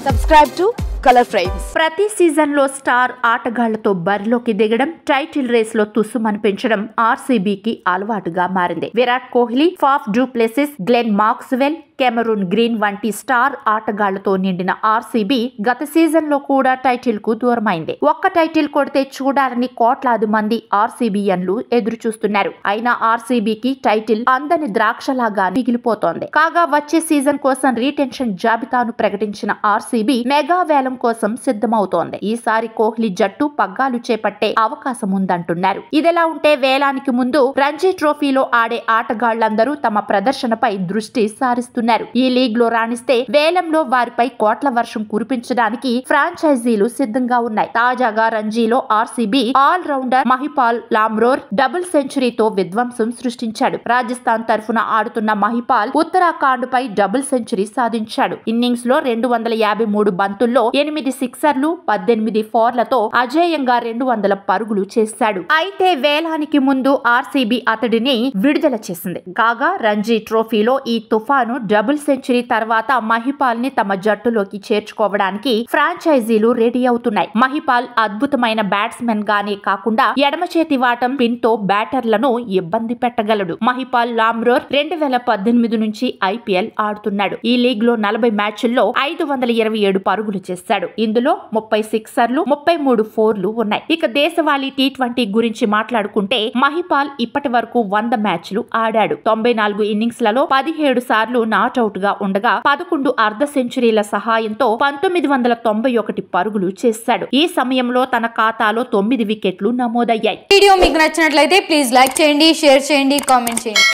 Subscribe to Color Frames. ప్రతి season లో star ఆటగాళ్లతో బరిలోకి దిగడం, టైటిల్ రేస్ లో తుస్సుమనిపించడం ఆర్సీబీకి అలవాటుగా మారింది. Virat Kohli, Faf du Plessis, Glenn Maxwell, Cameroon green వంటి స్టార్ ఆటగాళ్లతో నిండిన ఆర్సీబీ గత సీజన్ లో కూడా టైటిల్ కు దూరమైంది. ఒక్క టైటిల్ కొడితే చూడాలని కోట్లాది మంది ఆర్సీబీయన్లు ఎదురు చూస్తున్నారు. అయినా ఆర్సీబీకి టైటిల్ అందని ద్రాక్షలాగా మిగిలిపోతోంది. కాగా వచ్చే సీజన్ కోసం రీటెన్షన్ జాబితాను ప్రకటించిన ఆర్సీబీ మెగా వేలం కోసం సిద్ధమవుతోంది. ఈసారి కోహ్లీ జట్టు పగ్గాలు చేపట్టే అవకాశం ఉందంటున్నారు. ఇదిలా ఉంటే వేలానికి ముందు రంజీ ట్రోఫీలో ఆడే ఆటగాళ్లందరూ తమ ప్రదర్శనపై దృష్టి సారిస్తున్నారు. ఈ లీగ్ లో రాణిస్తే వేలంలో వారిపై కోట్ల వర్షం కురిపించడానికి ఫ్రాంచైజీలు సిద్ధంగా ఉన్నాయి. తాజాగా రంజీలో RCB all rounder Mahipal Lomror double సెంచరీతో విధ్వంసం సృష్టించాడు. రాజస్థాన్ తరఫున ఆడుతున్న మహిపాల్ ఉత్తరాఖండ్ పై డబుల్ సెంచరీ సాధించాడు. ఇన్నింగ్స్ లో 253 బంతుల్లో 8 సిక్సర్లు, 18 ఫోర్లతో అజేయంగా 200 పరుగులు చేశాడు. అయితే వేలానికి ముందు ఆర్సీబీ అతడిని విడుదల చేసింది. కాగా రంజీ ట్రోఫీలో ఈ తుఫాను డబుల్ సెంచరీ తర్వాత మహిపాల్ ని తమ జట్టులోకి చేర్చుకోవడానికి ఫ్రాంచైజీలు రెడీ అవుతున్నాయి. మహిపాల్ అద్భుతమైన బ్యాట్స్మెన్ గానే కాకుండా ఎడమ చేతి వాటం పిన్ తో బ్యాటర్లను ఇబ్బంది పెట్టగలడు. మహిపాల్ లామ్రోర్ 2018 నుంచి ఐపీఎల్ ఆడుతున్నాడు. ఈ లీగ్ లో 40 మ్యాచ్ల్లో 527 పరుగులు చేశాడు. ఇందులో 30 సిక్సర్లు, 33 ఫోర్లు ఉన్నాయి. ఇక దేశవాళీ టీ20 గురించి మాట్లాడుకుంటే మహిపాల్ ఇప్పటి వరకు 100 మ్యాచ్లు ఆడాడు. 94 ఇన్నింగ్స్లలో 17 సార్లు నాట్అవుట్ గా ఉండగా 11 అర్ధ సెంచరీల సహాయంతో 1991 పరుగులు చేశాడు. ఈ సమయంలో తన ఖాతాలో 9 వికెట్లు నమోదయ్యాయి. వీడియో మీకు నచ్చినట్లయితే ప్లీజ్ లైక్ చేయండి, షేర్ చేయండి, కామెంట్ చేయండి.